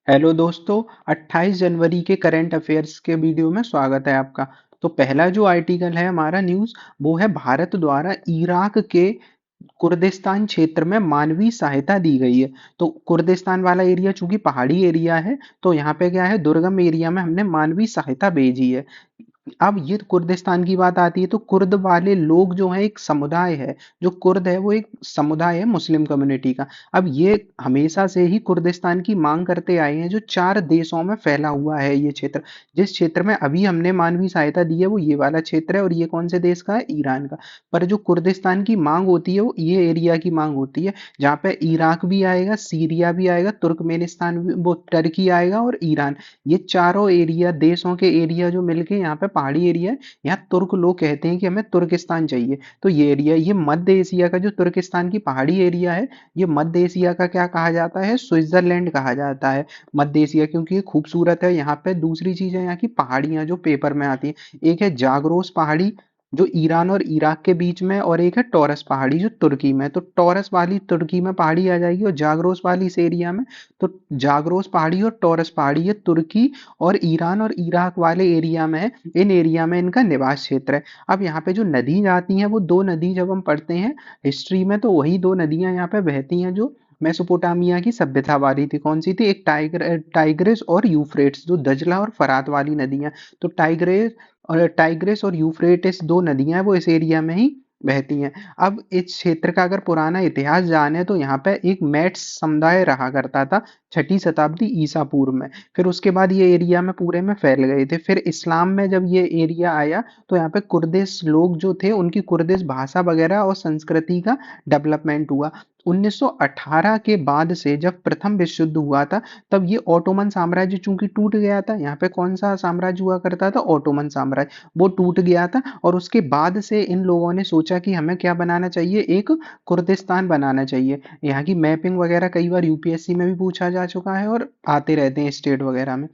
Hello दोस्तों। 28 जनवरी के current affairs के वीडियो में स्वागत है आपका। तो पहला जो आर्टिकल है हमारा न्यूज़, वो है भारत द्वारा इराक के कुर्दिस्तान क्षेत्र में मानवीय सहायता दी गई है। तो कुर्दिस्तान वाला एरिया चूंकि पहाड़ी एरिया है, तो यहाँ पे क्या है, दुर्गम एरिया में हमने मानवीय सहायता भेजी है। अब ये कुर्दिस्तान की बात आती है तो कुर्द वाले लोग जो है एक समुदाय है। जो कुर्द है वो एक समुदाय है मुस्लिम कम्युनिटी का। अब ये हमेशा से ही कुर्दिस्तान की मांग करते आए हैं, जो 4 देशों में फैला हुआ है ये क्षेत्र। जिस क्षेत्र में अभी हमने मानवीय सहायता दी है वो ये वाला क्षेत्र है, और ये कौन से देश का है, ईरान का। पर जो कुर्दिस्तान की मांग होती है वो ये एरिया की मांग होती है, जहाँ पे इराक भी आएगा, सीरिया भी आएगा, तुर्कमेनिस्तान भी, वो टर्की आएगा, और ईरान। ये चारों एरिया, देशों के एरिया जो मिलके यहाँ पे पहाड़ी एरिया है। यहाँ तुर्क लोग कहते हैं कि हमें तुर्किस्तान चाहिए। तो ये एरिया, ये मध्य एशिया का जो तुर्किस्तान की पहाड़ी एरिया है, ये मध्य एशिया का क्या कहा जाता है, स्विट्जरलैंड कहा जाता है। मध्य एशिया क्योंकि ये खूबसूरत है। यहाँ पे दूसरी चीज है, यहाँ की पहाड़ियां जो पेपर में आती है, एक है जाग्रोस पहाड़ी जो ईरान और इराक के बीच में, और एक है टॉरस पहाड़ी जो तुर्की में। तो टॉरस वाली तुर्की में पहाड़ी आ जाएगी, और जाग्रोस वाली इस एरिया में। तो जाग्रोस पहाड़ी और टॉरस पहाड़ी ये तुर्की और ईरान और इराक वाले एरिया में है। इन एरिया में इनका निवास क्षेत्र है। अब यहाँ पे जो नदी जाती हैं, वो दो नदी जब हम पढ़ते हैं हिस्ट्री में, तो वही दो नदियां यहाँ पे बहती हैं जो मेसोपोटामिया की सभ्यता वाली थी। कौन सी थी? एक टाइग्रिस और यूफ्रेट्स, जो दजला और फरात वाली नदियां। तो टाइग्रिस और यूफ्रेटिस दो नदियां हैं, वो इस एरिया में ही बहती हैं। अब इस क्षेत्र का अगर पुराना इतिहास जाने तो यहाँ पे एक मैट्स समुदाय रहा करता था 6ठी शताब्दी ईसा पूर्व में। फिर उसके बाद ये एरिया में पूरे में फैल गए थे। फिर इस्लाम में जब ये एरिया आया तो यहाँ पे कुर्दिश लोग जो थे, उनकी कुर्दिश भाषा वगैरह और संस्कृति का डेवलपमेंट हुआ। 1918 के बाद से जब प्रथम विश्व युद्ध हुआ था, तब ये ऑटोमन साम्राज्य चूंकि टूट गया था। यहाँ पे कौन सा साम्राज्य हुआ करता था? ऑटोमन साम्राज्य। वो टूट गया था, और उसके बाद से इन लोगों ने सोचा कि हमें क्या बनाना चाहिए, एक कुर्दिस्तान बनाना चाहिए। यहाँ की मैपिंग वगैरह कई बार यूपीएससी में भी पूछा जा चुका है, और आते रहते हैं स्टेट वगैरह में।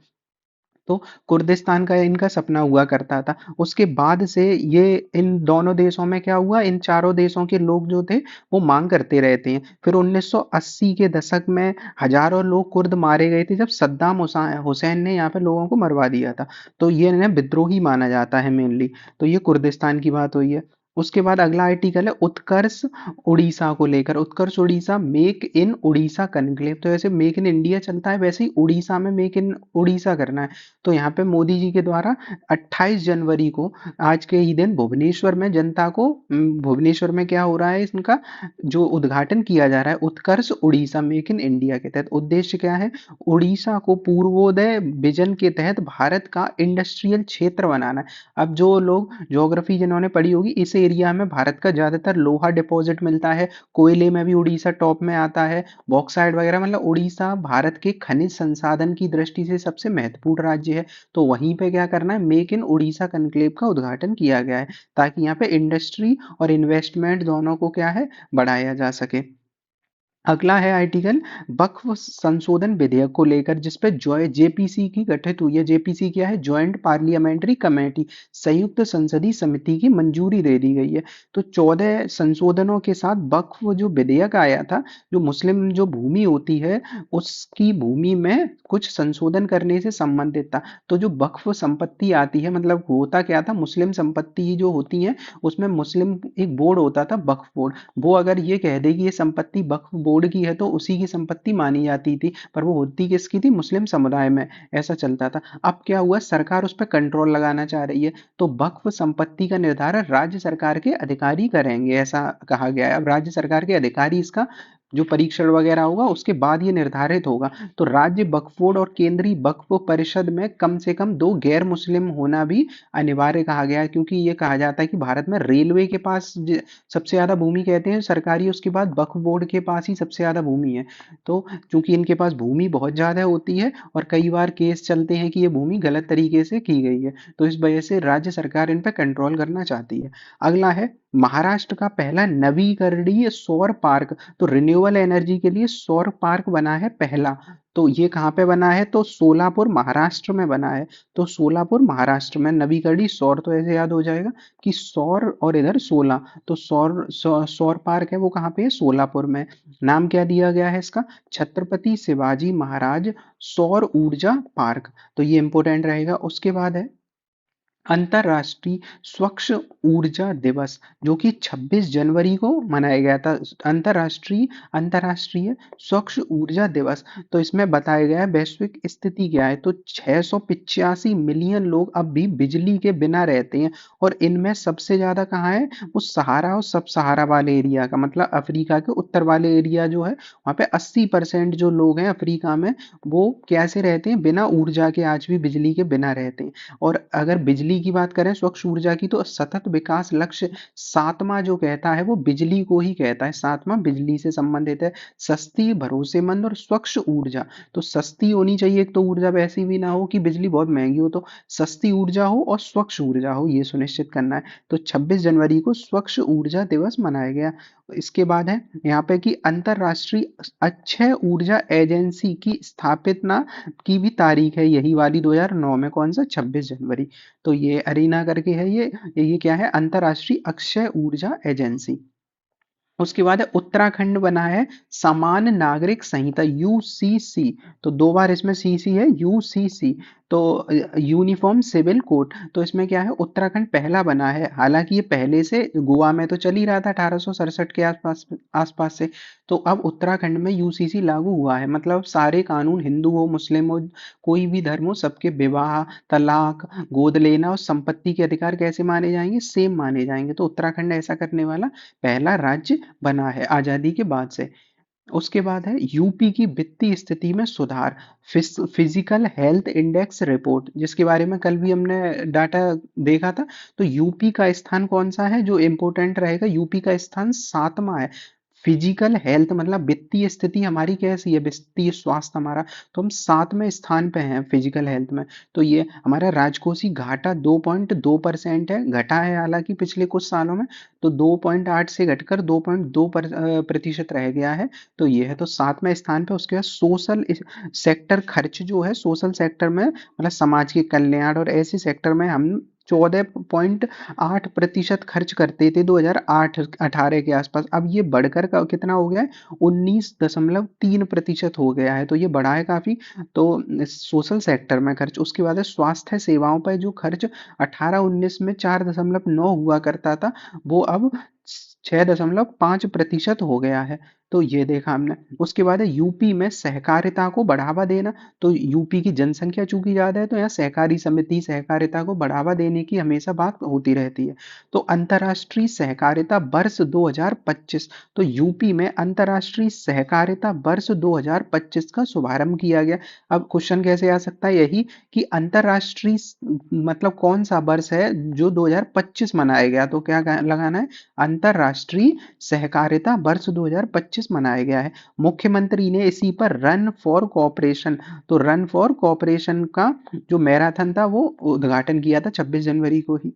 तो कुर्दिस्तान का इनका सपना हुआ करता था। उसके बाद से ये इन दोनों देशों में क्या हुआ, इन चारों देशों के लोग जो थे वो मांग करते रहते हैं। फिर 1980 के दशक में हजारों लोग कुर्द मारे गए थे, जब सद्दाम हुसैन ने यहाँ पे लोगों को मरवा दिया था। तो ये इन्हें विद्रोही माना जाता है मेनली। तो ये कुर्दिस्तान की बात हुई है। उसके बाद अगला आर्टिकल है उत्कर्ष उड़ीसा को लेकर। Utkarsh Odisha, make in Odisha conclave. तो जैसे मेक इन इंडिया चलता है, वैसे ही उड़ीसा में मेक इन उड़ीसा करना है। तो यहाँ पे मोदी जी के द्वारा 28 जनवरी को, आज के ही दिन, भुवनेश्वर में जनता को, भुवनेश्वर में क्या हो रहा है, इनका जो उद्घाटन किया जा रहा है, उत्कर्ष उड़ीसा मेक इन इंडिया के तहत। उद्देश्य क्या है? उड़ीसा को पूर्वोदय विजन के तहत भारत का इंडस्ट्रियल क्षेत्र बनाना है। अब जो लोग ज्योग्राफी जिन्होंने पढ़ी होगी, इस एरिया में भारत का ज्यादातर लोहा डिपॉजिट मिलता है। कोयले में भी उड़ीसा टॉप में आता है। बॉक्साइड वगैरह, मतलब उड़ीसा भारत के खनिज संसाधन की दृष्टि से सबसे महत्वपूर्ण राज्य है। तो वहीं पे क्या करना है, मेक इन उड़ीसा कनक्लेव का उद्घाटन किया गया है, ताकि यहाँ पे इंडस्ट्री और इन्वेस्टमेंट दोनों को क्या है, बढ़ाया जा सके। अगला है आर्टिकल वक्फ संशोधन विधेयक को लेकर, जिसपे जेपीसी की गठित हुई है। जेपीसी क्या है? ज्वाइंट पार्लियामेंट्री कमेटी, संयुक्त संसदीय समिति की मंजूरी दे दी गई है। तो 14 संशोधनों के साथ वक्फ जो विधेयक आया था, जो मुस्लिम जो भूमि होती है, उसकी भूमि में कुछ संशोधन करने से संबंधित था। तो जो वक्फ संपत्ति आती है, मतलब होता क्या था, मुस्लिम संपत्ति जो होती है, उसमें मुस्लिम एक बोर्ड होता था, वक्फ बोर्ड। वो अगर ये कह दे कि ये संपत्ति वक्फ बोर्ड की है, तो उसी की संपत्ति मानी जाती थी। पर वो होती किसकी थी? मुस्लिम समुदाय में। ऐसा चलता था। अब क्या हुआ, सरकार उस पर कंट्रोल लगाना चाह रही है। तो वक्फ संपत्ति का निर्धारण राज्य सरकार के अधिकारी करेंगे, ऐसा कहा गया है। अब राज्य सरकार के अधिकारी, इसका जो परीक्षण वगैरह होगा उसके बाद ये निर्धारित होगा। तो राज्य वक्फ बोर्ड और केंद्रीय वक्फ परिषद में कम से कम 2 गैर मुस्लिम होना भी अनिवार्य कहा गया है, क्योंकि ये कहा जाता है कि भारत में रेलवे के पास सबसे ज्यादा भूमि कहते हैं सरकारी, उसके बाद वक्फ बोर्ड के पास ही सबसे ज्यादा भूमि है। तो चूंकि इनके पास भूमि बहुत ज्यादा होती है, और कई बार केस चलते हैं कि ये भूमि गलत तरीके से की गई है, तो इस वजह से राज्य सरकार इन पर कंट्रोल करना चाहती है। अगला है महाराष्ट्र का पहला नवीकरणीय सौर पार्क। तो रिन्यूएबल एनर्जी के लिए सौर पार्क बना है पहला। तो ये कहाँ पे बना है? तो सोलापुर महाराष्ट्र में बना है। तो सोलापुर महाराष्ट्र में, नवीकरणीय सौर तो ऐसे याद हो जाएगा कि सौर और इधर सोलह, तो सौर पार्क है वो कहाँ पे है? सोलापुर में। नाम क्या दिया गया है इसका? छत्रपति शिवाजी महाराज सौर ऊर्जा पार्क। तो ये इंपॉर्टेंट रहेगा। उसके बाद है अंतर्राष्ट्रीय स्वच्छ ऊर्जा दिवस, जो कि 26 जनवरी को मनाया गया था। अंतर्राष्ट्रीय अंतर्राष्ट्रीय स्वच्छ ऊर्जा दिवस। तो इसमें बताया गया है वैश्विक स्थिति क्या है। तो 685 मिलियन लोग अब भी बिजली के बिना रहते हैं, और इनमें सबसे ज्यादा कहाँ है? वो सहारा और सब सहारा वाले एरिया का, मतलब अफ्रीका के उत्तर वाले एरिया जो है, वहाँ पे 80% जो लोग हैं अफ्रीका में, वो कैसे रहते हैं? बिना ऊर्जा के, आज भी बिजली के बिना रहते हैं। और अगर बिजली की बात करें स्वच्छ ऊर्जा की, तो सतत विकास लक्ष्य सातवां जो कहता है वो बिजली को ही कहता है। सातवां बिजली से संबंधित है। सस्ती, भरोसेमंद और स्वच्छ ऊर्जा। तो सस्ती होनी चाहिए एक तो ऊर्जा, वैसी भी ना हो कि बिजली बहुत महंगी हो, तो सस्ती ऊर्जा हो और स्वच्छ ऊर्जा हो, ये सुनिश्चित करना है। तो 26 जनवरी को स्वच्छ ऊर्जा दिवस मनाया गया। इसके बाद है यहाँ पे कि अंतरराष्ट्रीय अक्षय ऊर्जा एजेंसी की स्थापना की भी तारीख है यही वाली, 2009 में। कौन सा? 26 जनवरी। तो ये अरीना करके है, ये क्या है? अंतरराष्ट्रीय अक्षय ऊर्जा एजेंसी। उसके बाद है उत्तराखंड बना है समान नागरिक संहिता, यूसीसी। तो दो बार इसमें सीसी है, यूसीसी। तो यूनिफॉर्म सिविल कोड। तो इसमें क्या है? उत्तराखंड पहला बना है। हालांकि ये पहले से गोवा में तो चल ही रहा था 1867 के आसपास आसपास से। तो अब उत्तराखंड में यूसीसी लागू हुआ है, मतलब सारे कानून, हिंदू हो, मुस्लिम हो, कोई भी धर्म हो, सबके विवाह, तलाक, गोद लेना और संपत्ति के अधिकार कैसे माने जाएंगे? सेम माने जाएंगे। तो उत्तराखंड ऐसा करने वाला पहला राज्य बना है आजादी के बाद से। उसके बाद है यूपी की वित्तीय स्थिति में सुधार, फिजिकल हेल्थ इंडेक्स रिपोर्ट, जिसके बारे में कल भी हमने डाटा देखा था। तो यूपी का स्थान कौन सा है जो इंपॉर्टेंट रहेगा? यूपी का स्थान सातवां है। फिजिकल हेल्थ मतलब वित्तीय स्थिति हमारी कैसी है, वित्तीय स्वास्थ्य हमारा, तो हम 7वें स्थान पे हैं फिजिकल हेल्थ में। तो ये हमारा राजकोषीय घाटा 2.2% है, घटा है हालांकि पिछले कुछ सालों में। तो 2.8 से घटकर 2.2 प्रतिशत रह गया है। तो ये है तो 7वें स्थान पे। उसके बाद सोशल सेक्टर खर्च जो है, सोशल सेक्टर में मतलब समाज के कल्याण और ऐसे सेक्टर में हम 14.8% खर्च करते थे 2008-18 के आसपास। अब ये बढ़कर कितना हो गया है? 19.3% हो गया है। तो ये बढ़ा है काफी। तो सोशल सेक्टर में खर्च। उसके बाद है स्वास्थ्य सेवाओं पर जो खर्च 18-19 में 4.9 हुआ करता था, वो अब 6.5% हो गया है। तो ये देखा हमने। उसके बाद है यूपी में सहकारिता को बढ़ावा देना। तो यूपी की जनसंख्या चूंकि ज्यादा है, तो यहाँ सहकारी समिति, सहकारिता को बढ़ावा देने की हमेशा बात होती रहती है। तो अंतर्राष्ट्रीय सहकारिता वर्ष 2025। तो यूपी में अंतर्राष्ट्रीय सहकारिता वर्ष 2025 का शुभारंभ किया गया। अब क्वेश्चन कैसे आ सकता है? यही कि अंतर्राष्ट्रीय मतलब कौन सा वर्ष है जो 2025 मनाया गया? तो क्या लगाना है? अंतर्राष्ट्रीय सहकारिता वर्ष 2025 मनाया गया है। मुख्यमंत्री ने इसी पर रन फॉर कोऑपरेशन, तो रन फॉर कोऑपरेशन का जो मैराथन था वो उद्घाटन किया था 26 जनवरी को ही।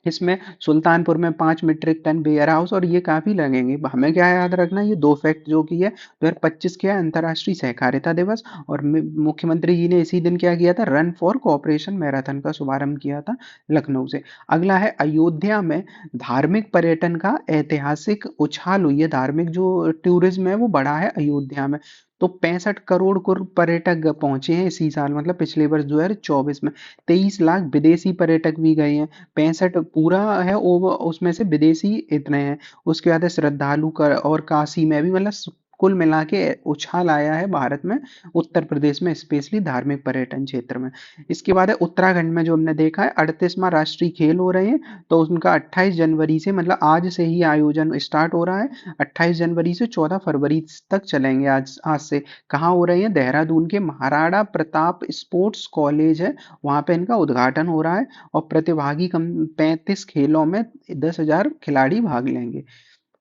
इसमें सुल्तानपुर में 5 मीट्रिक टन वेयर हाउस, और ये काफी लगेंगे। हमें क्या याद रखना है? ये दो फैक्ट जो कि है 2025 क्या है? अंतर्राष्ट्रीय सहकारिता दिवस। और मुख्यमंत्री जी ने इसी दिन क्या किया था? रन फॉर कोऑपरेशन मैराथन का शुभारंभ किया था लखनऊ से। अगला है अयोध्या में धार्मिक पर्यटन का ऐतिहासिक उछाल हुई है। धार्मिक जो टूरिज्म है वो बढ़ा है अयोध्या में। तो 65 करोड़ पर्यटक पहुंचे हैं इसी साल, मतलब पिछले वर्ष 2024 में। 23 लाख विदेशी पर्यटक भी गए हैं। 65 पूरा है ओवर, उसमें से विदेशी इतने हैं। उसके बाद है श्रद्धालु कर और काशी में भी, मतलब कुल मिला के उछाल आया है भारत में, उत्तर प्रदेश में स्पेशली धार्मिक पर्यटन क्षेत्र में। इसके बाद है उत्तराखंड में जो हमने देखा है 38वां राष्ट्रीय खेल हो रहे हैं। तो उनका 28 जनवरी से, मतलब आज से ही आयोजन स्टार्ट हो रहा है। 28 जनवरी से 14 फरवरी तक चलेंगे। आज आज से कहाँ हो रहे हैं? देहरादून के महाराणा प्रताप स्पोर्ट्स कॉलेज है, वहां पे इनका उद्घाटन हो रहा है। और प्रतिभागी कम 35 खेलों में 10,000 खिलाड़ी भाग लेंगे।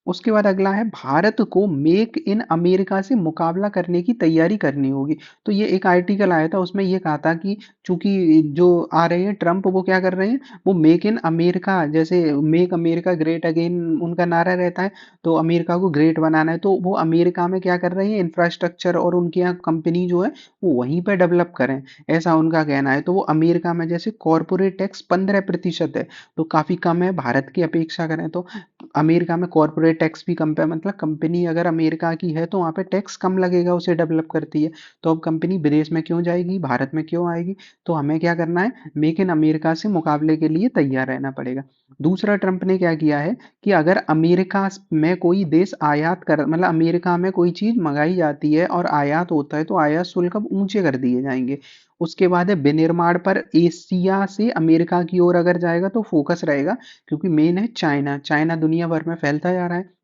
उसके बाद अगला है भारत को मेक इन अमेरिका से मुकाबला करने की तैयारी करनी होगी। तो ये एक आर्टिकल आया था, उसमें ये कहा था कि चूंकि जो आ रहे हैं ट्रम्प, वो क्या कर रहे हैं, वो मेक इन अमेरिका, जैसे मेक अमेरिका ग्रेट अगेन उनका नारा रहता है, तो अमेरिका को ग्रेट बनाना है, तो वो अमेरिका में क्या कर रहे हैं, इंफ्रास्ट्रक्चर और उनके यहाँ कंपनी जो है वो वहीं पर डेवलप करें, ऐसा उनका कहना है। तो वो अमेरिका में जैसे कॉरपोरेट टैक्स 15% है, तो काफी कम है भारत की अपेक्षा करें तो। अमेरिका में कॉर्पोरेट टैक्स भी कम पे, मतलब कंपनी अगर अमेरिका की है तो वहाँ पे टैक्स कम लगेगा, उसे डेवलप करती है। तो अब कंपनी विदेश में क्यों जाएगी, भारत में क्यों आएगी। तो हमें क्या करना है, मेक इन अमेरिका से मुकाबले के लिए तैयार रहना पड़ेगा। दूसरा, ट्रंप ने क्या किया है कि अगर अमेरिका में कोई देश आयात कर, मतलब अमेरिका में कोई चीज मंगाई जाती है और आयात होता है, तो आयात शुल्क अब ऊंचे कर दिए जाएंगे। उसके बाद है विनिर्माण पर एशिया से अमेरिका की ओर अगर जाएगा तो फोकस रहेगा, क्योंकि मेन है चाइना, चाइना दुनिया भर में फैलता जा रहा है।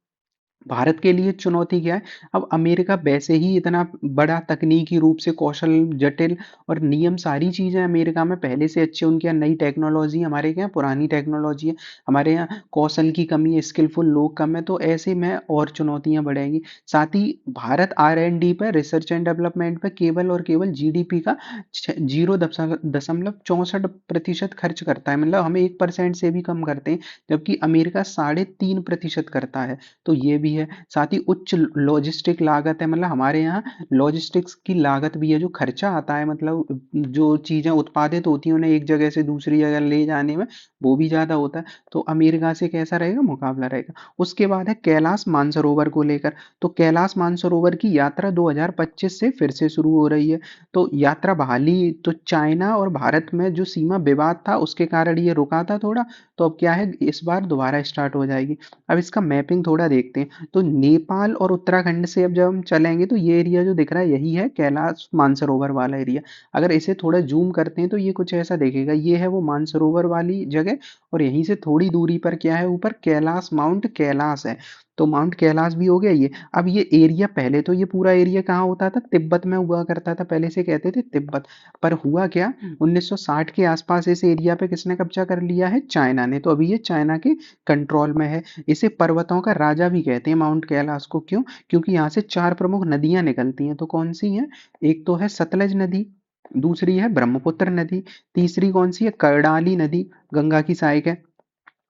भारत के लिए चुनौती क्या है, अब अमेरिका वैसे ही इतना बड़ा तकनीकी रूप से कौशल जटिल और नियम, सारी चीजें अमेरिका में पहले से अच्छे, उनके यहाँ नई टेक्नोलॉजी, हमारे यहाँ पुरानी टेक्नोलॉजी है, हमारे यहाँ कौशल की कमी है, स्किलफुल लोग कम है, तो ऐसे में और चुनौतियां बढ़ेंगी। साथ ही भारत R&D पर, रिसर्च एंड डेवलपमेंट पर केवल और केवल GDP का 0.64% खर्च करता है, मतलब हम 1% से भी कम करते हैं, जबकि अमेरिका 3.5% करता है। तो ये भी है। साथ ही उच्च लॉजिस्टिक लागत है, मतलब हमारे यहाँ लॉजिस्टिक्स की लागत भी है, जो खर्चा आता है, मतलब जो चीजें उत्पादित होती हैं उन्हें एक जगह से दूसरी जगह ले जाने में, वो भी ज्यादा होता है। तो अमेरिका से कैसा रहेगा, मुकाबला रहेगा। उसके बाद है कैलाश मानसरोवर को लेकर। तो कैलाश मानसरोवर की यात्रा 2025 से फिर से शुरू हो रही है। तो यात्रा बहाली, तो चाइना और भारत में जो सीमा विवाद था उसके कारण ये रुका था थोड़ा, तो अब क्या है, इस बार दोबारा स्टार्ट हो जाएगी। अब इसका मैपिंग थोड़ा देखते हैं, तो नेपाल और उत्तराखंड से अब जब हम चलेंगे तो ये एरिया जो दिख रहा है यही है कैलाश मानसरोवर वाला एरिया। अगर इसे थोड़ा जूम करते हैं तो ये कुछ ऐसा देखेगा, ये है वो मानसरोवर वाली जगह, और यहीं से थोड़ी दूरी पर क्या है, ऊपर कैलाश, माउंट कैलाश है। तो माउंट कैलाश भी हो गया ये। अब ये एरिया, पहले तो ये पूरा एरिया कहाँ होता था, तिब्बत में हुआ करता था, पहले से कहते थे तिब्बत। पर हुआ क्या, 1960 के आसपास इस एरिया पे किसने कब्जा कर लिया है, चाइना ने। तो अभी ये चाइना के कंट्रोल में है। इसे पर्वतों का राजा भी कहते हैं माउंट कैलाश को, क्यों, क्योंकि यहाँ से 4 प्रमुख नदियां निकलती हैं। तो कौन सी हैं, एक तो है सतलज नदी, दूसरी है ब्रह्मपुत्र नदी, तीसरी कौन सी है, कर्णाली नदी, गंगा की सहायक है,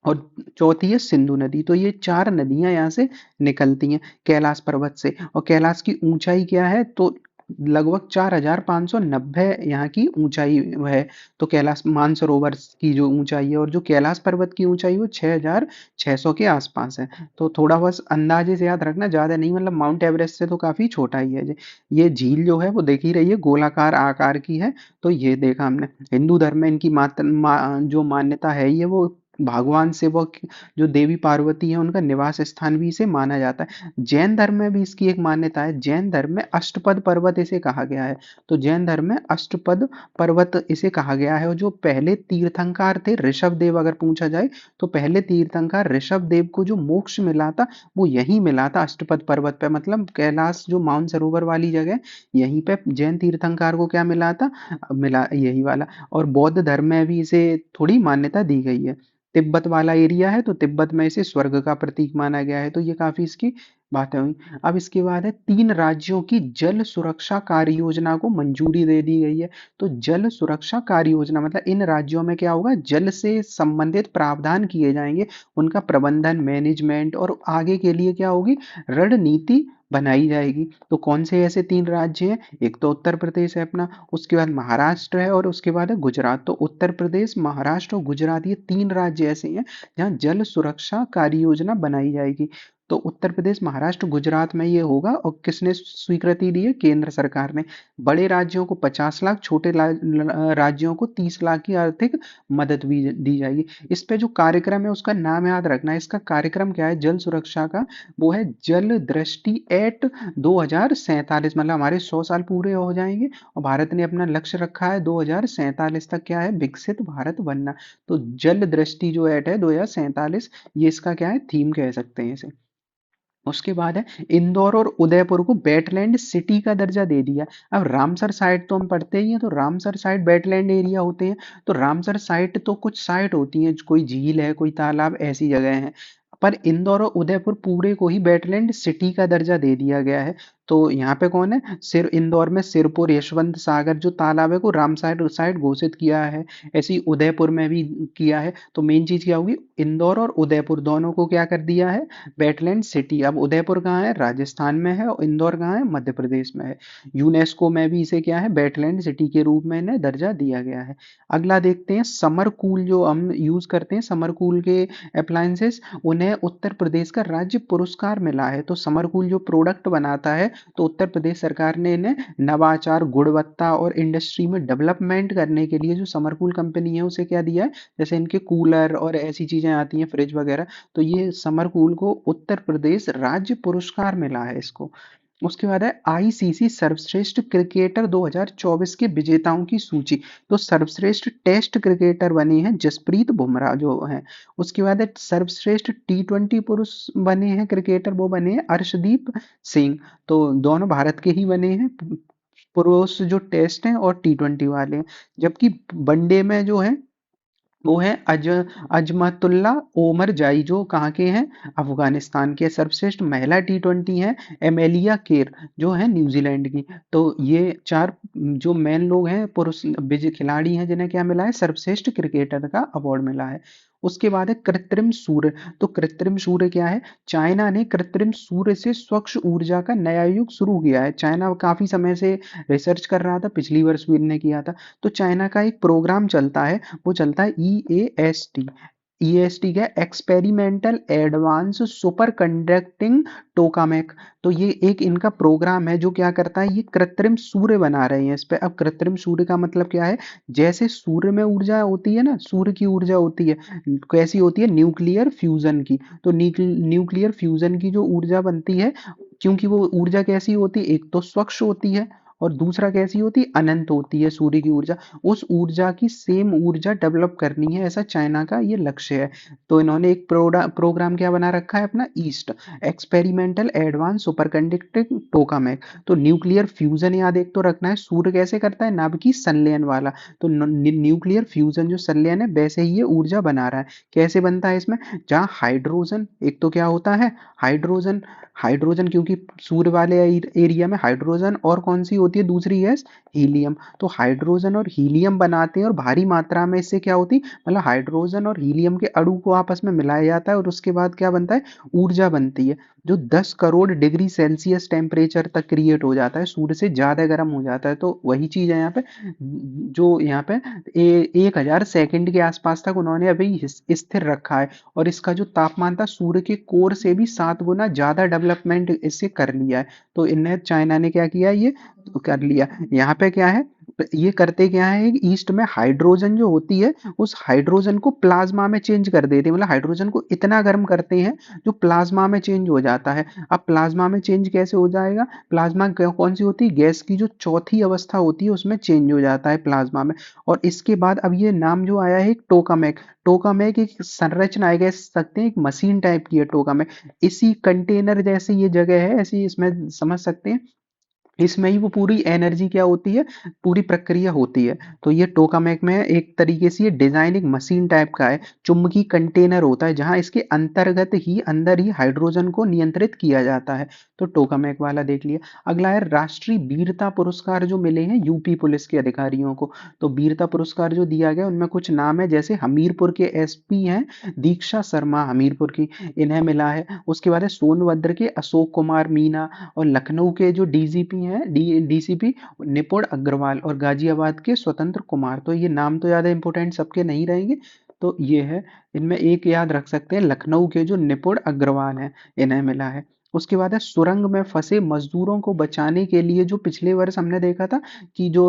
और चौथी है सिंधु नदी। तो ये 4 नदियां यहाँ से निकलती हैं कैलाश पर्वत से। और कैलाश की ऊंचाई क्या है, तो लगभग 4,590 यहाँ की ऊंचाई है। तो कैलाश मानसरोवर की जो ऊंचाई है, और जो कैलाश पर्वत की ऊंचाई वो 6,600 के आसपास है। तो थोड़ा बस अंदाजे से याद रखना, ज्यादा नहीं, मतलब माउंट एवरेस्ट से तो काफी छोटा ही है ये झील जो है, वो देख ही रही है, गोलाकार आकार की है। तो ये देखा हमने। हिंदू धर्म में इनकी जो मान्यता है ये, वो भगवान से, वो जो देवी पार्वती है उनका निवास स्थान भी इसे माना जाता है। जैन धर्म में भी इसकी एक मान्यता है, जैन धर्म में अष्टपद पर्वत इसे कहा गया है। तो जैन धर्म में अष्टपद पर्वत इसे कहा गया है। और जो पहले तीर्थंकर थे ऋषभ देव, अगर पूछा जाए तो पहले तीर्थंकर ऋषभ देव को जो मोक्ष मिला था वो यही मिला था, अष्टपद पर्वत पे, मतलब कैलाश जो माउंट सरोवर वाली जगह, यहीं पे जैन तीर्थंकर को क्या मिला था, मिला यही वाला। और बौद्ध धर्म में भी इसे थोड़ी मान्यता दी गई है। तिब्बत वाला एरिया है, तो तिब्बत में इसे स्वर्ग का प्रतीक माना गया है। तो ये काफी इसकी बातें हुई। अब इसके बाद है 3 राज्यों की जल सुरक्षा कार्य योजना को मंजूरी दे दी गई है। तो जल सुरक्षा कार्य योजना मतलब इन राज्यों में क्या होगा, जल से संबंधित प्रावधान किए जाएंगे, उनका प्रबंधन, मैनेजमेंट, और आगे के लिए क्या होगी, रणनीति बनाई जाएगी। तो कौन से ऐसे 3 राज्य हैं, एक तो उत्तर प्रदेश है अपना, उसके बाद महाराष्ट्र है, और उसके बाद है गुजरात। तो उत्तर प्रदेश, महाराष्ट्र और गुजरात, ये 3 राज्य ऐसे हैं जहाँ जल सुरक्षा कार्य योजना बनाई जाएगी। तो उत्तर प्रदेश, महाराष्ट्र, गुजरात में ये होगा। और किसने स्वीकृति दी है, केंद्र सरकार ने। बड़े राज्यों को 50 लाख, छोटे राज्यों को 30 लाख की आर्थिक मदद भी दी जाएगी। इस पे जो कार्यक्रम है उसका नाम याद रखना है। इसका कार्यक्रम क्या है जल सुरक्षा का, वो है जल दृष्टि एट 2047, मतलब हमारे 100 साल पूरे हो जाएंगे, और भारत ने अपना लक्ष्य रखा है 2047 तक क्या है, विकसित भारत बनना। तो जल दृष्टि जो एट है 2047, ये इसका क्या है, थीम कह सकते हैं इसे। उसके बाद है इंदौर और उदयपुर को वेटलैंड सिटी का दर्जा दे दिया। अब रामसर साइट तो हम पढ़ते ही हैं, तो रामसर साइट वेटलैंड एरिया होते हैं। तो रामसर साइट तो कुछ साइट होती हैं, कोई झील है, कोई तालाब, ऐसी जगह है। पर इंदौर और उदयपुर पूरे को ही वेटलैंड सिटी का दर्जा दे दिया गया है। तो यहाँ पे कौन है, सिर इंदौर में सिरपुर यशवंत सागर जो तालाब है को रामसार साइट घोषित किया है। ऐसे ही उदयपुर में भी किया है। तो मेन चीज क्या होगी, इंदौर और उदयपुर दोनों को क्या कर दिया है, वेटलैंड सिटी। अब उदयपुर कहाँ है, राजस्थान में है, और इंदौर कहाँ है, मध्य प्रदेश में है। यूनेस्को में भी इसे क्या है, वेटलैंड सिटी के रूप में इन्हें दर्जा दिया गया है। अगला देखते हैं, समर कूल जो हम यूज करते हैं, समर कूल के अप्लायंसेस, उन्हें उत्तर प्रदेश का राज्य पुरस्कार मिला है। तो समर कूल जो प्रोडक्ट बनाता है, तो उत्तर प्रदेश सरकार ने इन्हें नवाचार, गुणवत्ता और इंडस्ट्री में डेवलपमेंट करने के लिए जो समर कूल कंपनी है उसे क्या दिया है, जैसे इनके कूलर और ऐसी चीजें आती हैं, फ्रिज वगैरह, तो ये समर कूल को उत्तर प्रदेश राज्य पुरस्कार मिला है इसको। उसके बाद है आईसीसी सर्वश्रेष्ठ क्रिकेटर 2024 के विजेताओं की सूची। तो सर्वश्रेष्ठ टेस्ट क्रिकेटर बने हैं जसप्रीत बुमराह जो हैं। उसके बाद है सर्वश्रेष्ठ टी20 पुरुष बने हैं क्रिकेटर, वो बने हैं अर्शदीप सिंह। तो दोनों भारत के ही बने हैं, पुरुष जो टेस्ट हैं और टी20 वाले हैं। जबकि वनडे में जो है वो है अजमतुल्ला ओमर जाई जो कहाँ के हैं, अफगानिस्तान के। सर्वश्रेष्ठ महिला टी20 है एमेलिया केर जो है न्यूजीलैंड की। तो ये चार जो मेन लोग हैं, पुरुष खिलाड़ी हैं, जिन्हें क्या मिला है, सर्वश्रेष्ठ क्रिकेटर का अवार्ड मिला है। उसके बाद है कृत्रिम सूर्य। तो कृत्रिम सूर्य क्या है, चाइना ने कृत्रिम सूर्य से स्वच्छ ऊर्जा का नया युग शुरू किया है। चाइना काफी समय से रिसर्च कर रहा था, पिछली वर्ष भी इन्होंने किया था। तो चाइना का एक प्रोग्राम चलता है, वो चलता है EAST। EAST क्या, experimental advanced superconducting tokamak. तो ये एक इनका प्रोग्राम है जो क्या करता है, ये कृत्रिम सूर्य बना रहे हैं इस पे। अब कृत्रिम सूर्य का मतलब क्या है, जैसे सूर्य में ऊर्जा होती है ना, सूर्य की ऊर्जा होती है, कैसी होती है, न्यूक्लियर फ्यूजन की। तो न्यूक्लियर फ्यूजन की जो ऊर्जा बनती है, क्योंकि वो ऊर्जा कैसी होती है, एक तो स्वच्छ होती है, और दूसरा कैसी होती है, अनंत होती है सूर्य की ऊर्जा। उस ऊर्जा की सेम ऊर्जा डेवलप करनी है, ऐसा चाइना का ये लक्ष्य है। तो इन्होंने एक प्रोग्राम क्या बना रखा है अपना, east experimental advanced superconducting tokamak. तो न्यूक्लियर फ्यूजन याद एक तो रखना है, सूर्य कैसे करता है, नाभ की संलयन वाला। तो न्यूक्लियर फ्यूजन जो संलयन है, वैसे ही ये ऊर्जा बना रहा है। कैसे बनता है इसमें, जहाँ हाइड्रोजन, एक तो क्या होता है, हाइड्रोजन। हाइड्रोजन क्योंकि सूर्य वाले एरिया में हाइड्रोजन और कौन सी होती है दूसरी गैस, हीलियम। तो हाइड्रोजन और हीलियम बनाते हैं, और भारी मात्रा में इससे क्या होती, मतलब हाइड्रोजन और हीलियम के अणु को आपस में मिलाया जाता है, और उसके बाद क्या बनता है, ऊर्जा बनती है, जो 10 करोड़ डिग्री सेल्सियस टेम्परेचर तक क्रिएट हो जाता है, सूर्य से ज्यादा गर्म हो जाता है। तो वही चीज है यहाँ पे, जो यहाँ पे 1000 सेकंड के आसपास तक उन्होंने अभी स्थिर रखा है। और इसका जो तापमान था, सूर्य के कोर से भी 7 गुना ज्यादा डेवलपमेंट इससे कर लिया है। तो इन्हें चाइना ने क्या किया, ये कर लिया। यहाँ पे क्या है, ये करते क्या है, ईस्ट में हाइड्रोजन जो होती है, उस हाइड्रोजन को प्लाज्मा में चेंज कर देते हैं, मतलब हाइड्रोजन को इतना गर्म करते हैं जो प्लाज्मा में चेंज हो जाता है। अब प्लाज्मा में चेंज कैसे हो जाएगा, प्लाज्मा कौन सी होती है, गैस की जो चौथी अवस्था होती है उसमें चेंज हो जाता है प्लाज्मा में। और इसके बाद अब ये नाम जो आया है एक टोकामेक। टोकामेक एक संरचना है, कह सकते हैं एक मशीन टाइप की है टोकामेक। इसी कंटेनर जैसे ये जगह है, ऐसी इसमें समझ सकते हैं, इसमें ही वो पूरी एनर्जी क्या होती है, पूरी प्रक्रिया होती है। तो ये टोकामेक में एक तरीके से ये डिजाइन एक मशीन टाइप का है, चुंबकीय कंटेनर होता है, जहां इसके अंतर्गत ही अंदर ही हाइड्रोजन को नियंत्रित किया जाता है। तो टोकामेक वाला देख लिया। अगला है राष्ट्रीय वीरता पुरस्कार जो मिले हैं यूपी पुलिस के अधिकारियों को। तो वीरता पुरस्कार जो दिया गया उनमें कुछ नाम है, जैसे हमीरपुर के एसपी हैं दीक्षा शर्मा, हमीरपुर की, इन्हें मिला है। उसके बाद है सोनभद्र के अशोक कुमार मीना, और लखनऊ के जो डीजीपी हैं, डीसीपी निपुण अग्रवाल, और गाजियाबाद के स्वतंत्र कुमार। तो ये नाम तो ज्यादा इंपॉर्टेंट सबके नहीं रहेंगे, तो ये है। इनमें एक याद रख सकते हैं, लखनऊ के जो निपुण अग्रवाल हैं, इन्हें मिला है। उसके बाद है सुरंग में फंसे मजदूरों को बचाने के लिए, जो पिछले वर्ष हमने देखा था कि जो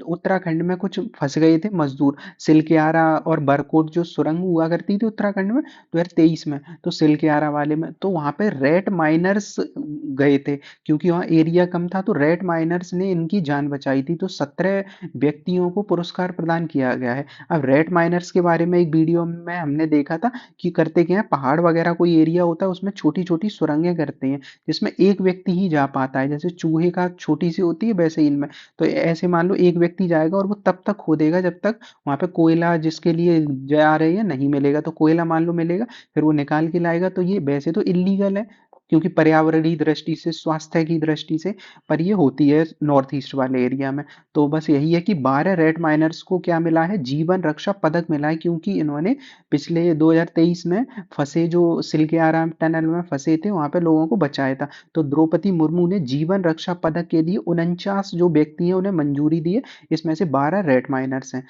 उत्तराखंड में कुछ फंस गए थे मजदूर, सिलक्यारा और बरकोट जो सुरंग हुआ करती थी उत्तराखंड में 2023 में, तो सिलक्यारा वाले में, तो वहां पे रेड माइनर्स गए थे, क्योंकि वहाँ एरिया कम था, तो रेड माइनर्स ने इनकी जान बचाई थी। तो 17 व्यक्तियों को पुरस्कार प्रदान किया गया है। अब रेड माइनर्स के बारे में एक वीडियो में हमने देखा था कि करते क्या है, पहाड़ वगैरह कोई एरिया होता है उसमें छोटी छोटी सुरंगें कर करते हैं, जिसमें एक व्यक्ति ही जा पाता है। जैसे चूहे का छोटी सी होती है वैसे ही इनमें, तो ऐसे मान लो एक व्यक्ति जाएगा और वो तब तक खोदेगा जब तक वहां पे कोयला जिसके लिए जा रहे हैं नहीं मिलेगा। तो कोयला मान लो मिलेगा, फिर वो निकाल के लाएगा। तो ये वैसे तो इलीगल है, क्योंकि पर्यावरणीय दृष्टि से, स्वास्थ्य की दृष्टि से, पर ये होती है नॉर्थ ईस्ट वाले एरिया में। तो बस यही है कि 12 रेड माइनर्स को क्या मिला है, जीवन रक्षा पदक मिला है, क्योंकि इन्होंने पिछले 2023 में फंसे, जो सिल्के आराम टनल में फंसे थे, वहां पे लोगों को बचाया था। तो द्रौपदी मुर्मू ने जीवन रक्षा पदक के लिए 49 जो व्यक्ति हैं उन्हें मंजूरी दी है, इसमें से 12 रेड माइनर्स हैं।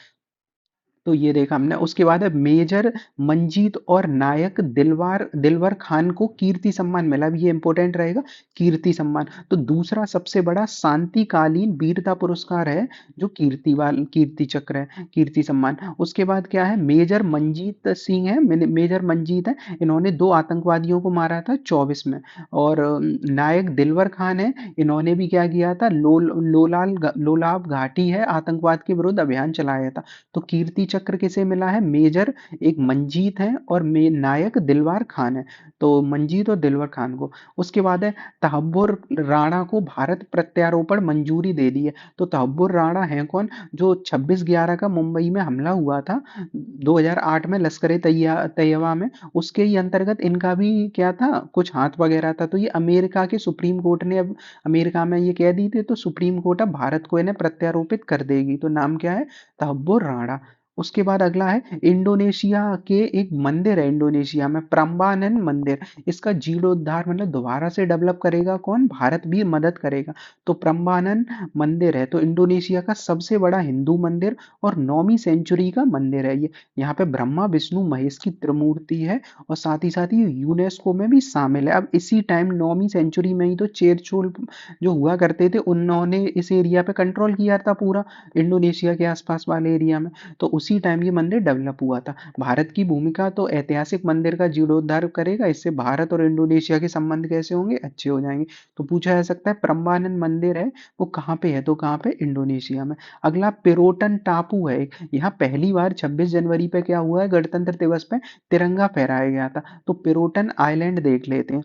तो ये देखा हमने। उसके बाद है मेजर मंजीत और नायक दिलवार दिलवर खान को कीर्ति सम्मान मिला। अब ये इंपॉर्टेंट रहेगा, कीर्ति सम्मान। तो दूसरा सबसे बड़ा शांतिकालीन वीरता पुरस्कार है जो कीर्ति चक्र है, कीर्ति सम्मान। उसके बाद क्या है, मेजर मंजीत सिंह है, मेजर मंजीत है, इन्होंने 2 आतंकवादियों को मारा था 24 में। और नायक दिलवर खान है, इन्होंने भी क्या किया था, लोलाब घाटी है, आतंकवाद के विरुद्ध अभियान चलाया था। तो कीर्ति चक्र किसे मिला है, मेजर एक मंजीत है और नायक दिलवार खान है। तो मंजीत और दिलवर खान को। उसके बाद है तहब्बुर राणा को भारत प्रत्यारोपण मंजूरी दे दी है। तो तहब्बुर राणा है कौन, जो 26/11 का मुंबई में हमला हुआ था 2008 में, लश्कर तैयबा में, उसके ही अंतर्गत इनका भी क्या था, कुछ हाथ वगैरह था। तो ये अमेरिका के सुप्रीम कोर्ट ने अब, अमेरिका में ये कह दी थी, तो सुप्रीम कोर्ट अब भारत को इन्हें प्रत्यारोपित कर देगी। तो नाम क्या है, तहब्बुर राणा। उसके बाद अगला है इंडोनेशिया के एक मंदिर है, इंडोनेशिया में प्रम्बानन मंदिर, इसका जीर्णोद्धार मतलब दोबारा से डेवलप करेगा कौन, भारत भी मदद करेगा। तो प्रम्बानन मंदिर है, तो इंडोनेशिया का सबसे बड़ा हिंदू मंदिर और 9वीं सेंचुरी का मंदिर है ये। यहाँ पे ब्रह्मा विष्णु महेश की त्रिमूर्ति है, और साथ ही यूनेस्को में भी शामिल है। अब इसी टाइम 9वीं सेंचुरी में ही तो चेरचोल जो हुआ करते थे, उन्होंने इस एरिया पे कंट्रोल किया था पूरा, इंडोनेशिया के आसपास वाले एरिया में। तो उसी टाइम ये मंदिर डेवलप हुआ था। भारत की भूमिका तो ऐतिहासिक मंदिर का जीर्णोद्धार करेगा, इससे भारत और इंडोनेशिया के संबंध कैसे होंगे, अच्छे हो जाएंगे। तो पूछा जा सकता है प्रम्बानन मंदिर है वो कहाँ पे है, तो कहाँ पे, इंडोनेशिया में। अगला पेरोटन टापू है, यहाँ पहली बार 26 जनवरी पे क्या हुआ है, गणतंत्र दिवस पे तिरंगा फहराया गया था। तो पेरोटन आइलैंड देख लेते हैं।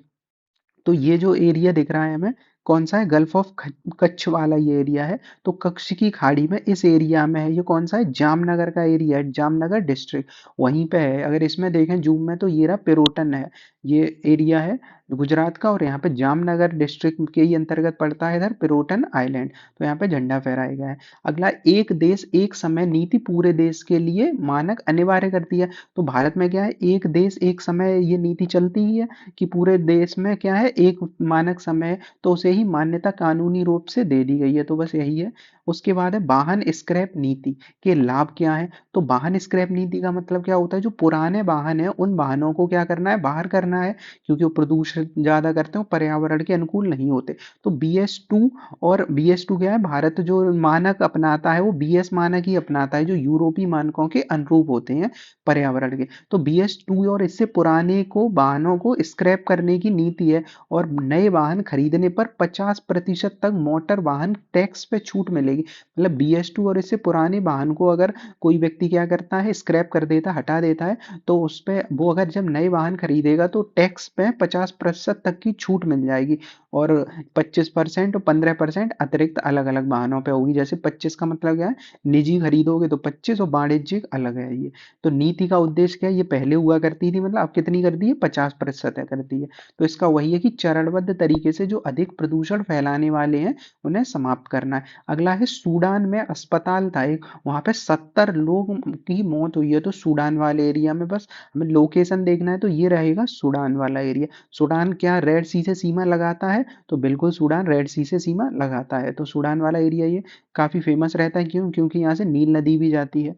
तो ये जो एरिया दिख रहा है हमें, कौन सा है, गल्फ ऑफ कच्छ वाला ये एरिया है। तो कच्छ की खाड़ी में इस एरिया में है, ये कौन सा है, जामनगर का एरिया है, जामनगर डिस्ट्रिक्ट वहीं पे है। अगर इसमें देखें जूम में, तो ये रहा पेरोटन है, ये एरिया है गुजरात का, और यहाँ पे जामनगर डिस्ट्रिक्ट के ही अंतर्गत पड़ता है इधर पेरोटन आइलैंड। तो यहाँ पे झंडा फहराया गया है। अगला, एक देश एक समय नीति पूरे देश के लिए मानक अनिवार्य करती है। तो भारत में क्या है, एक देश एक समय ये नीति चलती ही है, कि पूरे देश में क्या है, एक मानक समय है, तो उसे ही मान्यता कानूनी रूप से दे दी गई है। तो बस यही है। उसके बाद है वाहन स्क्रैप नीति के लाभ क्या है। तो वाहन स्क्रैप नीति का मतलब क्या होता है, जो पुराने वाहन है उन वाहनों को क्या करना है, बाहर करना है, क्योंकि वो प्रदूषण ज्यादा करते हैं, पर्यावरण के अनुकूल नहीं होते। तो BS2, और BS2 क्या है, भारत जो मानक अपनाता है वो BS मानक ही अपनाता है, जो यूरोपीय मानकों के अनुरूप होते हैं पर्यावरण के। तो BS2 और इससे पुराने को वाहनों को स्क्रैप करने की नीति है। और नए वाहन खरीदने पर 50% तक मोटर वाहन टैक्स पे छूट मिलेगी। मतलब BS2 और इससे पुराने वाहन को अगर कोई व्यक्ति क्या करता है, स्क्रैप कर देता है, हटा देता है, तो उस पे वो अगर जब नए वाहन खरीदेगा तो टैक्स पे 50% तक की छूट मिल जाएगी। और 25% और 15% अतिरिक्त अलग अलग वाहनों पे होगी। जैसे 25 का मतलब क्या है, निजी खरीदोगे तो 25, और वाणिज्यिक अलग है ये। तो नीति का उद्देश्य क्या है, ये पहले हुआ करती थी, मतलब अब कितनी कर दी है, 50% है कर दी है। तो इसका वही है कि चरणबद्ध तरीके से जो अधिक प्रदूषण फैलाने वाले हैं उन्हें समाप्त करना है। अगला है, सूडान में अस्पताल था एक, वहां पे 70 लोग की मौत हुई है। तो सूडान वाले एरिया में, बस हमें लोकेशन देखना है, तो ये रहेगा सूडान वाला एरिया। सूडान क्या रेड सी से सीमा लगाता है, तो बिल्कुल सूडान रेड सी से सीमा लगाता है। तो सूडान वाला एरिया ये काफी फेमस रहता है, क्यों, क्योंकि यहाँ से नील नदी भी जाती है।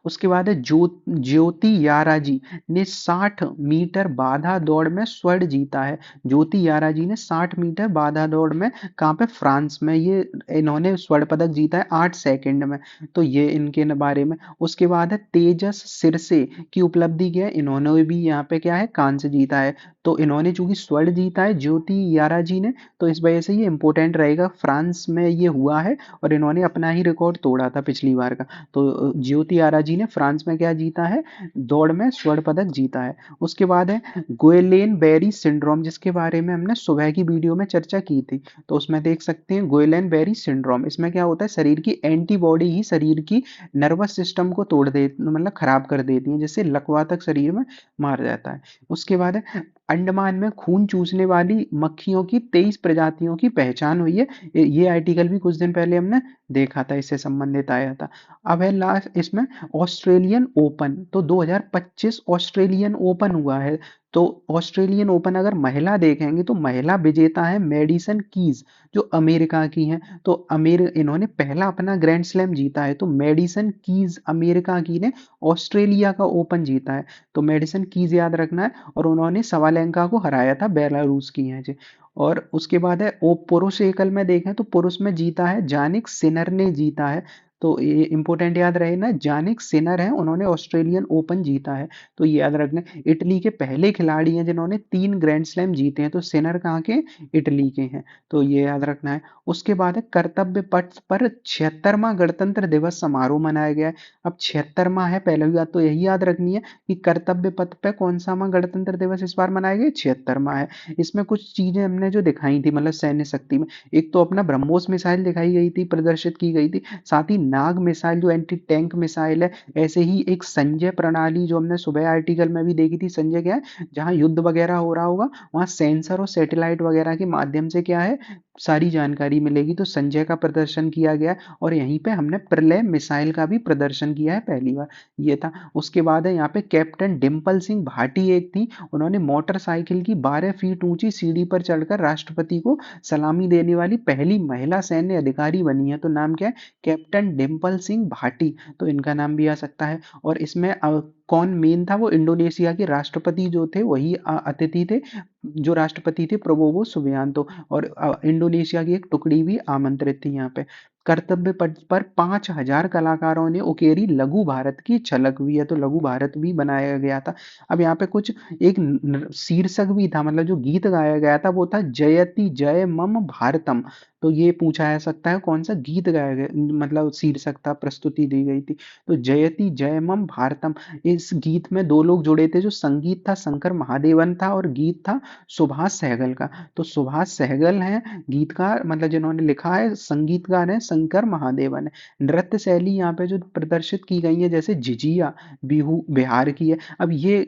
उसके बाद है ज्योति यारा जी ने 60 मीटर बाधा दौड़ में स्वर्ण जीता है। ज्योति यारा जी ने 60 मीटर बाधा दौड़ में, कहाँ पे, फ्रांस में, ये इन्होंने स्वर्ण पदक जीता है 8 सेकंड में। तो ये इनके बारे में। उसके बाद है तेजस सिरसे की उपलब्धि क्या है, इन्होंने भी यहाँ पे क्या है, कांस्य जीता है। तो इन्होंने चूंकि स्वर्ण जीता है ज्योति यारा जी ने, तो इस वजह से ये इंपॉर्टेंट रहेगा, फ्रांस में ये हुआ है, और इन्होंने अपना ही रिकॉर्ड तोड़ा था पिछली बार का। तो ज्योति आरा जी जी ने फ्रांस में क्या जीता है, दौड़ में स्वर्ण पदक जीता है। उसके बाद है गुएलेन बेरी सिंड्रोम, जिसके बारे में हमने सुबह की वीडियो में चर्चा की थी। तो उसमें देख सकते हैं गुएलेन बेरी सिंड्रोम, इसमें क्या होता है, शरीर की एंटीबॉडी ही शरीर की नर्वस सिस्टम को तोड़ दे, मतलब खराब कर देती है, जिससे लकवा तक शरीर में मार जाता है। उसके बाद है अंडमान में खून चूसने वाली मक्खियों की 23 प्रजातियों की पहचान हुई है। ये आर्टिकल भी कुछ दिन पहले हमने देखा था, इससे संबंधित आया था। अब है लास्ट इसमें ऑस्ट्रेलियन ओपन, तो 2025 ऑस्ट्रेलियन ओपन हुआ है। तो ऑस्ट्रेलियन ओपन अगर महिला देखेंगे तो महिला विजेता है मेडिसन कीज, जो अमेरिका की हैं। तो इन्होंने पहला अपना ग्रैंड स्लैम जीता है। तो मेडिसन कीज अमेरिका की ने ऑस्ट्रेलिया का ओपन जीता है। तो मेडिसन कीज याद रखना है। और उन्होंने सवालेंका को हराया था, बेलारूस की हैं जी। और उसके बाद है ओ पुरुष एकल में देखें तो पुरुष में जीता है जानिक सिनर ने जीता है। तो ये इंपॉर्टेंट याद रहे ना, जानिक सिनर है, उन्होंने ऑस्ट्रेलियन ओपन जीता है। तो ये याद रखना, इटली के पहले खिलाड़ी हैं जिन्होंने 3 ग्रैंड स्लैम जीते हैं। तो सिनर कहाँ के, इटली के हैं। तो ये याद रखना है। उसके बाद है कर्तव्य पथ पर 76वां गणतंत्र दिवस समारोह मनाया गया है। अब 76वां है, पहले बात तो यही याद रखनी है कि कर्तव्य पथ पे कौन सा गणतंत्र दिवस इस बार मनाया गया, 76वां है। इसमें कुछ चीजें हमने जो दिखाई थी, मतलब सैन्य शक्ति में, एक तो अपना ब्रह्मोस मिसाइल दिखाई गई थी, प्रदर्शित की गई थी। साथ ही नाग मिसाइल जो एंटी टैंक मिसाइल है। ऐसे ही एक संजय प्रणाली जो हमने सुबह आर्टिकल में भी देखी थी, संजय क्या है, जहां युद्ध वगैरह हो रहा होगा वहां सेंसर और सैटेलाइट वगैरह के माध्यम से क्या है, सारी जानकारी मिलेगी। तो संजय का प्रदर्शन किया गया है। और यहीं पे हमने प्रलय मिसाइल का भी प्रदर्शन किया है पहली बार, ये था। उसके बाद है यहाँ पे कैप्टन डिम्पल सिंह भाटी एक थी, उन्होंने मोटरसाइकिल की 12 फीट ऊंची सीढ़ी पर चढ़कर राष्ट्रपति को सलामी देने वाली पहली महिला सैन्य अधिकारी बनी है। तो नाम क्या है, कैप्टन डिम्पल सिंह भाटी। तो इनका नाम भी आ सकता है। और इसमें कौन मेन था, वो इंडोनेशिया के राष्ट्रपति जो थे वही अतिथि थे, जो राष्ट्रपति थे प्रबोवो सुबियांतो। और इंडोनेशिया की एक टुकड़ी भी आमंत्रित थी यहाँ पे। कर्तव्य पथ पर 5,000 कलाकारों ने उकेरी लघु भारत की झलक भी है। तो लघु भारत भी बनाया गया था। अब यहाँ पे कुछ एक शीर्षक भी था, मतलब जो गीत गाया गया था वो था जयति जय मम भारतम। तो ये पूछा जा सकता है कौन सा गीत गाया गया, मतलब शीर्षक था, प्रस्तुति दी गई थी। तो जयति जय मम भारतम, इस गीत में दो लोग जुड़े थे, जो संगीत था शंकर महादेवन था और गीत था सुभाष सहगल का। तो सुभाष सहगल हैं गीतकार, मतलब जिन्होंने लिखा है, संगीतकार है शंकर महादेवन है। नृत्य शैली यहाँ पे जो प्रदर्शित की गई है, जैसे झिझिया, बिहू बिहार की है। अब ये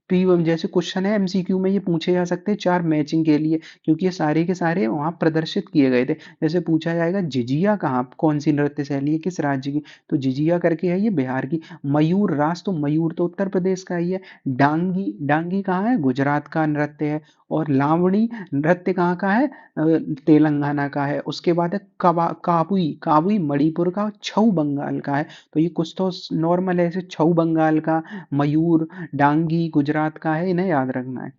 पी जैसे क्वेश्चन है एमसीक्यू में, ये पूछे जा सकते हैं 4 मैचिंग के लिए, क्योंकि ये सारे के सारे वहां प्रदर्शित किए गए थे। जैसे पूछा जाएगा झिझिया कहाँ, कौन सी नृत्य शैली है, किस राज्य की, तो झिझिया करके है ये बिहार की। मयूर रास, तो मयूर तो उत्तर प्रदेश का ही है। डांगी, डांगी कहाँ है, गुजरात का नृत्य है। और लावणी नृत्य कहाँ का है, तेलंगाना का है। उसके बाद है काबुई, काबुई मणिपुर का, छऊ बंगाल का है। तो ये कुछ तो नॉर्मल है, जैसे छऊ बंगाल का, मयूर, डांगी गुजरात का है, इन्हें याद रखना है।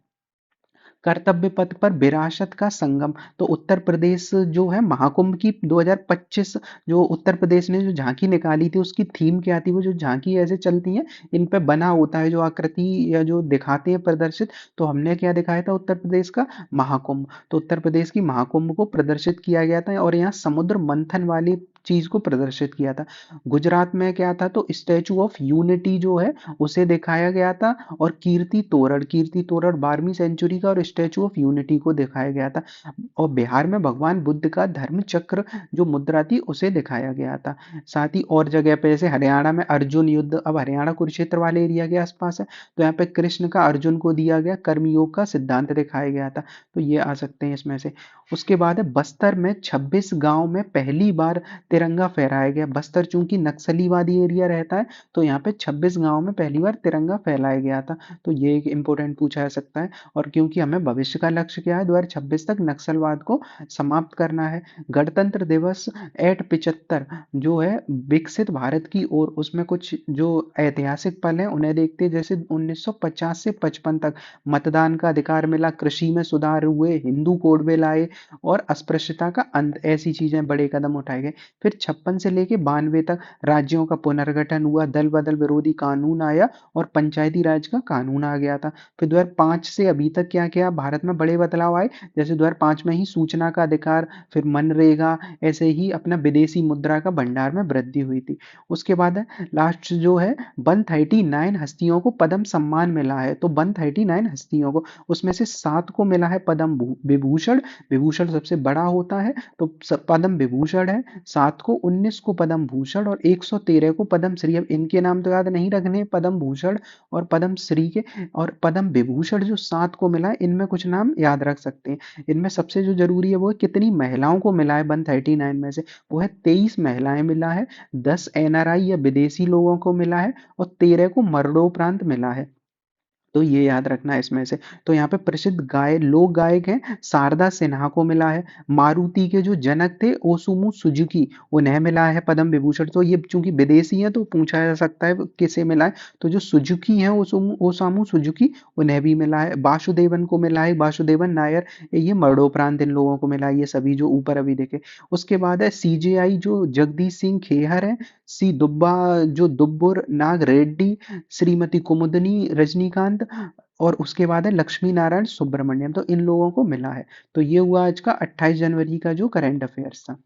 कर्तव्य पथ पर विरासत का संगम, तो उत्तर प्रदेश जो है महाकुंभ की 2025, जो उत्तर प्रदेश ने जो झांकी निकाली थी उसकी थीम क्या थी, वो जो झांकी ऐसे चलती है, इन पे बना होता है जो आकृति या जो दिखाते हैं प्रदर्शित। तो हमने क्या दिखाया था, उत्तर प्रदेश का महाकुंभ। तो उत्तर प्रदेश की महाकुंभ को प्रदर्शित किया गया था, और यहाँ समुद्र मंथन वाली चीज को प्रदर्शित किया था। गुजरात में क्या था, तो स्टैचू ऑफ यूनिटी जो है उसे दिखाया गया था। और कीर्ति तोरण, कीर्ति तोरण 12वीं सेंचुरी का, और स्टैचू ऑफ यूनिटी को दिखाया गया था। और बिहार में भगवान बुद्ध का धर्म चक्र जो मुद्रा थी उसे दिखाया गया था। साथ ही और जगह पे जैसे हरियाणा में अर्जुन युद्ध, अब हरियाणा कुरुक्षेत्र वाले एरिया के आसपास है, तो यहाँ पे कृष्ण का अर्जुन को दिया गया कर्मयोग का सिद्धांत दिखाया गया था। तो ये आ सकते हैं इसमें से। उसके बाद है बस्तर में 26 गांव में पहली बार तिरंगा फहराया गया। बस्तर चूंकि नक्सलीवादी एरिया रहता है, तो यहाँ पे 26 गांव में पहली बार तिरंगा फहराया गया था। तो ये एक इंपॉर्टेंट पूछा जा सकता है। और क्योंकि हमें भविष्य का लक्ष्य क्या है, 2026 तक नक्सलवाद को समाप्त करना है। गणतंत्र दिवस एट 75 जो है विकसित भारत की ओर, उसमें कुछ जो ऐतिहासिक पल हैं उन्हें देखते हैं। जैसे 1950 से 55 तक मतदान का अधिकार मिला, कृषि में सुधार हुए, हिंदू कोड बिल आए, और अस्पृश्यता का अंत, ऐसी चीजें बड़े कदम उठाए गए। फिर 56 से लेके 92 तक राज्यों का पुनर्गठन हुआ, दल बदल विरोधी कानून आया और पंचायती राज का कानून आ गया था। फिर 2005 से अभी तक क्या क्या भारत में बड़े बदलाव आए, जैसे 2005 में ही सूचना का अधिकार, फिर मनरेगा, ऐसे ही अपना विदेशी मुद्रा का भंडार में वृद्धि हुई थी। उसके बाद लास्ट जो है 139 हस्तियों को पद्म सम्मान मिला है। तो 139 हस्तियों को, उसमें से 7 को मिला है पद्म विभूषण, विभूषण सबसे बड़ा होता है, तो पद्म विभूषण है, 7 को, 19 को पद्म भूषण और 113 को पद्म श्री। अब इनके नाम तो याद नहीं रखने, पद्म भूषण और पद्म श्री के। और पद्म विभूषण जो 7 को मिला है, इनमें कुछ नाम याद रख सकते हैं। इनमें सबसे जो जरूरी है वो है कितनी महिलाओं को मिला है 139 में से, वो है 23 महिलाएं मिला है, 10 एनआरआई या विदेशी लोगों को मिला है और 13 को मरणोपरांत मिला है। तो ये याद रखना है इसमें से। तो यहाँ पे प्रसिद्ध लोक गायक हैं, शारदा सिन्हा को मिला है। मारुति के जो जनक थे ओसुमु सुजुकी, उन्हें मिला है पद्म विभूषण। तो ये चूंकि विदेशी हैं तो पूछा जा सकता है किसे मिला है, तो जो सुजुकी हैं ओसुमु ओसामू सुजुकी, उन्हें भी मिला है। वासुदेवन को मिला है, वासुदेवन नायर, ये मरणोपरांत इन लोगों को मिला है, ये सभी जो ऊपर अभी देखे। उसके बाद है सीजेआई जो जगदीश सिंह खेहर है, सी दुब्बा जो दुब्बुर नाग रेड्डी, श्रीमती कुमुदनी रजनीकांत, और उसके बाद है लक्ष्मी नारायण सुब्रमण्यम। तो इन लोगों को मिला है। तो ये हुआ आज का 28 जनवरी का जो करंट अफेयर्स था।